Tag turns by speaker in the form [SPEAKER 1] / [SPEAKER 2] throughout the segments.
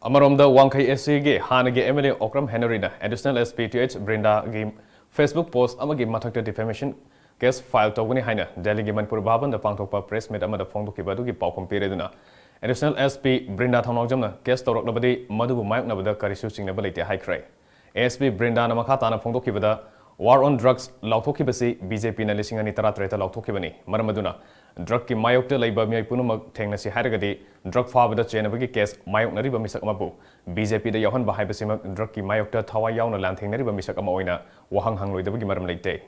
[SPEAKER 1] Amarom the Wankai SCG, Hanagi Emily Okram Henryna, additional SPTH Brinda game Facebook post Amagi Matak defamation case file Toguni Haina, Delegate Purbaban, the Pangtopa press made Amada Fongo Kibaduki Paukum Pereduna. Additional SP Brinda Tonojamna, case Torok Nobody, Madu Mike Nabada Karisu Singability High Cray. ASP Brinda Namakatana Fongo Kibada, War on Drugs, Lautokibasi, BJP Nalising and Itaratreta Lautokibani, Maramaduna. Drug ki mayokta laiba miyai punumak thengnasi hairagadi drug fabada chenabagi case mayoknariba misak amabu BJP da yahan bahai basimak drug ki mayokta thawai yauna lanthengnariba misak ama oina wahang hangloidabagi maram leite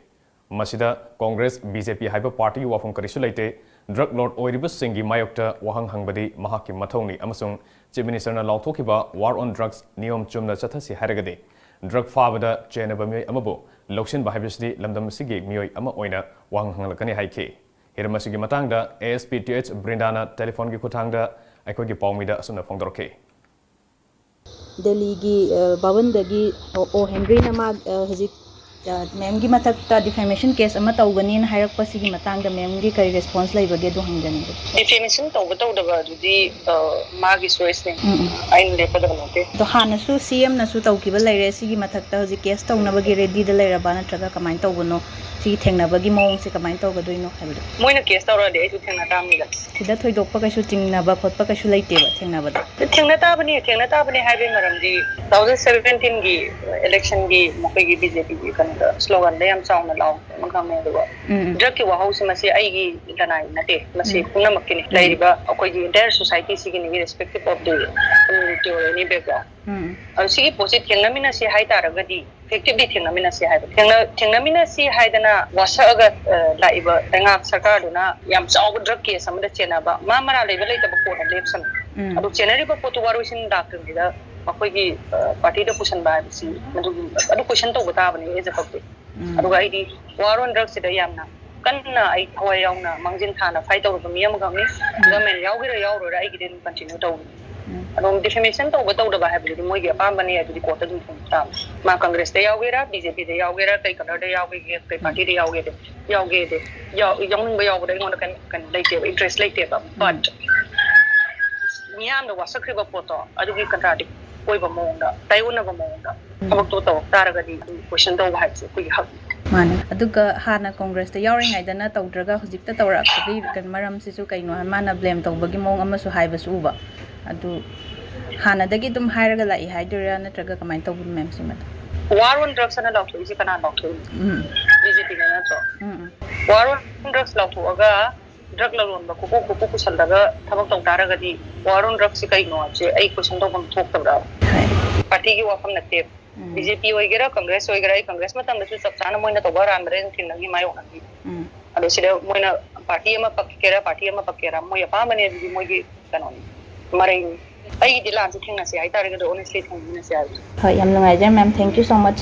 [SPEAKER 1] masida Congress BJP haiba party wafam karisu leite drug lord oiriba singi mayokta wahang hangbadi mahaki mathoni amasung chief minister na lauthokiba war on drugs niyom chumna chathasi hairagadi drug fabada chenaba miyai amabu lokshin bahai bisdi lamdam sigi miyoi ama oina wahang hanglakani haike Hiramasugi Matanga, ASPTH Brindana, telephone gi Kutanga, Aikogi Palmida, Asuna Fondorke.
[SPEAKER 2] Delhi Bavandagi O Henry Nama Hazik Memgi Matak defamation case Amatawani and Hirak Pasigi Matanga Memgi Kari response like Bagedo Hangani.
[SPEAKER 3] Defamation over the Magis Wrestling. I'm Lepadanote.
[SPEAKER 2] The Hanasu CM Nasuta Kiba Sigi Matakta, the case to Navagi ready the Lerabana Traga Kamanto Bono. Si Tengnabagi Mong Sikamanto Gaduino.
[SPEAKER 3] Moina case already to Tenatami.
[SPEAKER 2] That way, Dopaka shooting Naba, Potpaka Shulate, Tengnabada.
[SPEAKER 3] The Tengatabani having around the 2017 election Mopegi BJP slogan, they am sound along Makame. Jackie House Masi Aigi Lanai Nate, Masi Punamakini, Ladiba, Okogi, entire society seeking irrespective of the community or any background. I see posit Tengamina si Haita Ragadi, effectively Tengamina si Haida. Tengamina si Haidana was Laiba, Tanga Sakaduna, Yams all drug case, some of the Chenaba, Mamma Levelate before and Lepson. Abu General Potuarus in Doctor Vida, Makogi, Partida Pushan by the sea, Adukushan to Vatavani is a public. Aduidi, war on drugs at the Yamna. Kanna, I Hawaii, Mangin Tana, fight over the Miamagami, Gamen Yagira Yaur, I didn't continue to. Defamation to without the Bible, the Moya Pambani at the quarter in town. Ma Congress de Yawera, BJP de Yawera, take another Yaway, Party de Yaway, Yawgate, young way over the can later interest later. But Miam was a crib of photo, I do contradict over Monda, Taiwan Monda, about Toto, Taragadi, question to Heights, we have.
[SPEAKER 2] Aduga Hana Congress the Yaring Idana Taudraga, Huzipta Taura, can Maram Sisukaino, Mana blame Tobagimong Amasu Hibas Uba. Adu Hana the Gitum Hiragala, Hydra, Natraga, Kamento Memsimat.
[SPEAKER 3] War on drugs and a doctor is a canal doctor. Visiting another. War on drugs lauga, drug loan, the Kuku Salaga, Tabato Daragadi, war on drugs, a question of talk about. Party from the tape. BJP Oigera, Congress Oigera, Congressman, and the Subsana Moina Tobar and Rentin, my own. And the Party Pakera, Party Pakera, Moya Pamani, Mogi Canon. Marine. I did last thing I say, I targeted honestly.
[SPEAKER 2] Hi, I'm Namaja, ma'am. Thank you so much.